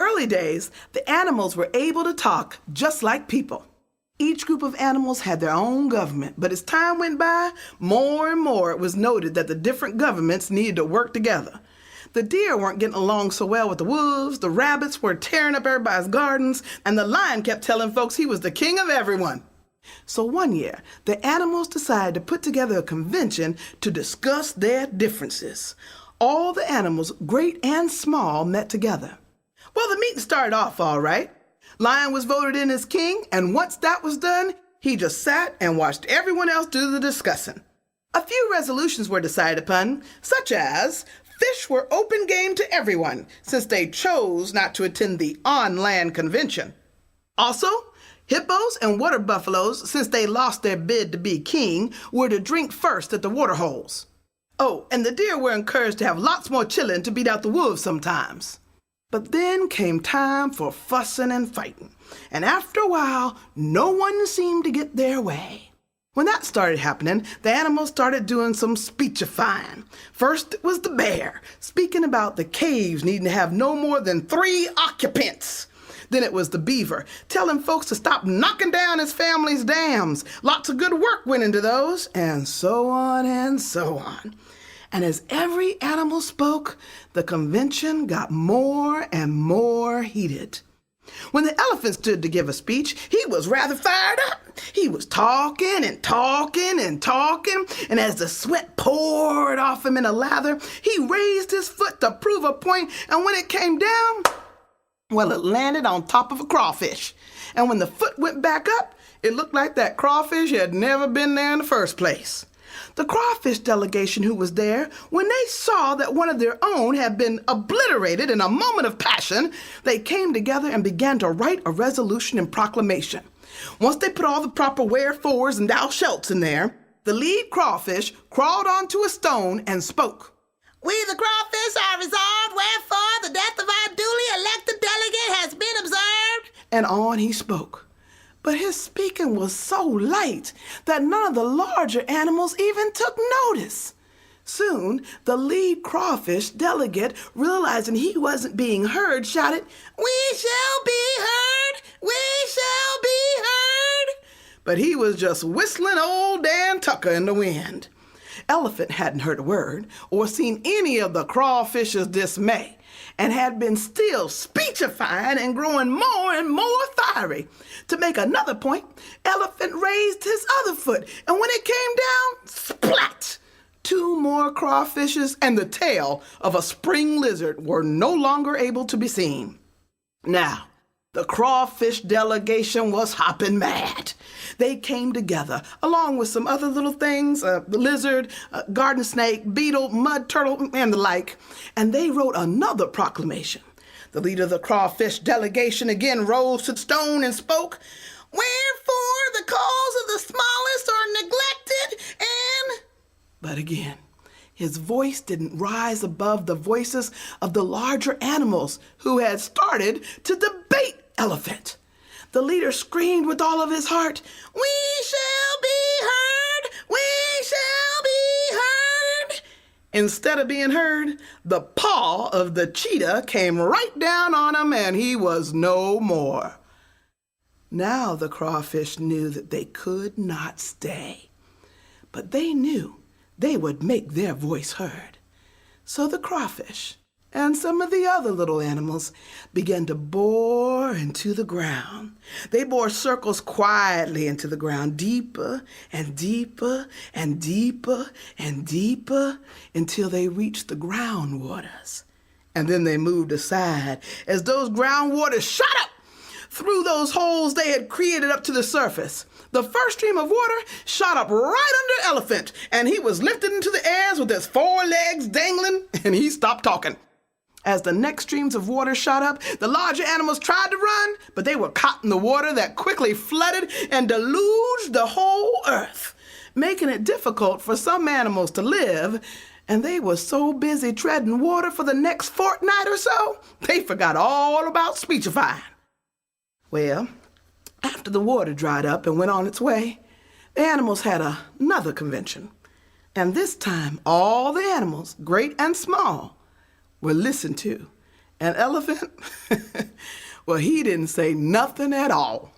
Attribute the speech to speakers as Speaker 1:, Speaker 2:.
Speaker 1: early days, the animals were able to talk just like people. Each group of animals had their own government, but as time went by, more and more it was noted that the different governments needed to work together. The deer weren't getting along so well with the wolves, the rabbits were tearing up everybody's gardens, and the lion kept telling folks he was the king of everyone. So one year, the animals decided to put together a convention to discuss their differences. All the animals, great and small, met together. Well, the meeting started off all right. Lion was voted in as king, and once that was done, he just sat and watched everyone else do the discussing. A few resolutions were decided upon, such as fish were open game to everyone, since they chose not to attend the on-land convention. Also, hippos and water buffaloes, since they lost their bid to be king, were to drink first at the water holes. Oh, and the deer were encouraged to have lots more chillin' to beat out the wolves sometimes. But then came time for fussing and fighting, and after a while, no one seemed to get their way. When that started happening, the animals started doing some speechifying. First it was the bear, speaking about the caves needing to have no more than 3 occupants. Then it was the beaver, telling folks to stop knocking down his family's dams. Lots of good work went into those, and so on and so on. And as every animal spoke, the convention got more and more heated. When the elephant stood to give a speech, he was rather fired up. He was talking and talking and talking, and as the sweat poured off him in a lather, he raised his foot to prove a point, and when it came down, well, it landed on top of a crawfish. And when the foot went back up, it looked like that crawfish had never been there in the first place. The crawfish delegation who was there, when they saw that one of their own had been obliterated in a moment of passion, they came together and began to write a resolution and proclamation. Once they put all the proper wherefores and thou shalts in there, the lead crawfish crawled onto a stone and spoke.
Speaker 2: We the crawfish are resolved, wherefore the death of our duly elected delegate has been observed.
Speaker 1: And on he spoke. But his speaking was so light that none of the larger animals even took notice. Soon, the lead crawfish delegate, realizing he wasn't being heard, shouted,
Speaker 2: We shall be heard! We shall be heard!
Speaker 1: But he was just whistling old Dan Tucker in the wind. Elephant hadn't heard a word or seen any of the crawfish's dismay, and had been still speechifying and growing more and more fiery. To make another point, Elephant raised his other foot, and when it came down, splat! 2 more crawfishes and the tail of a spring lizard were no longer able to be seen. Now, the crawfish delegation was hopping mad. They came together, along with some other little things, the lizard, garden snake, beetle, mud turtle, and the like, and they wrote another proclamation. The leader of the crawfish delegation again rose to the stone and spoke, Wherefore the cause of the smallest are neglected and... But again, his voice didn't rise above the voices of the larger animals who had started to debate Elephant. The leader screamed with all of his heart,
Speaker 2: We shall be heard! We shall be heard!
Speaker 1: Instead of being heard, the paw of the cheetah came right down on him and he was no more. Now the crawfish knew that they could not stay, but they knew they would make their voice heard. So the crawfish and some of the other little animals began to bore into the ground. They bore circles quietly into the ground, deeper and deeper and deeper and deeper, until they reached the groundwaters. And then they moved aside as those groundwaters shot up through those holes they had created up to the surface. The first stream of water shot up right under Elephant, and he was lifted into the airs with his 4 legs dangling, and he stopped talking. As the next streams of water shot up, the larger animals tried to run, but they were caught in the water that quickly flooded and deluged the whole earth, making it difficult for some animals to live, and they were so busy treading water for the next fortnight or so, they forgot all about speechifying. Well, after the water dried up and went on its way, the animals had another convention, and this time all the animals, great and small, were listened to An elephant? Well, he didn't say nothing at all.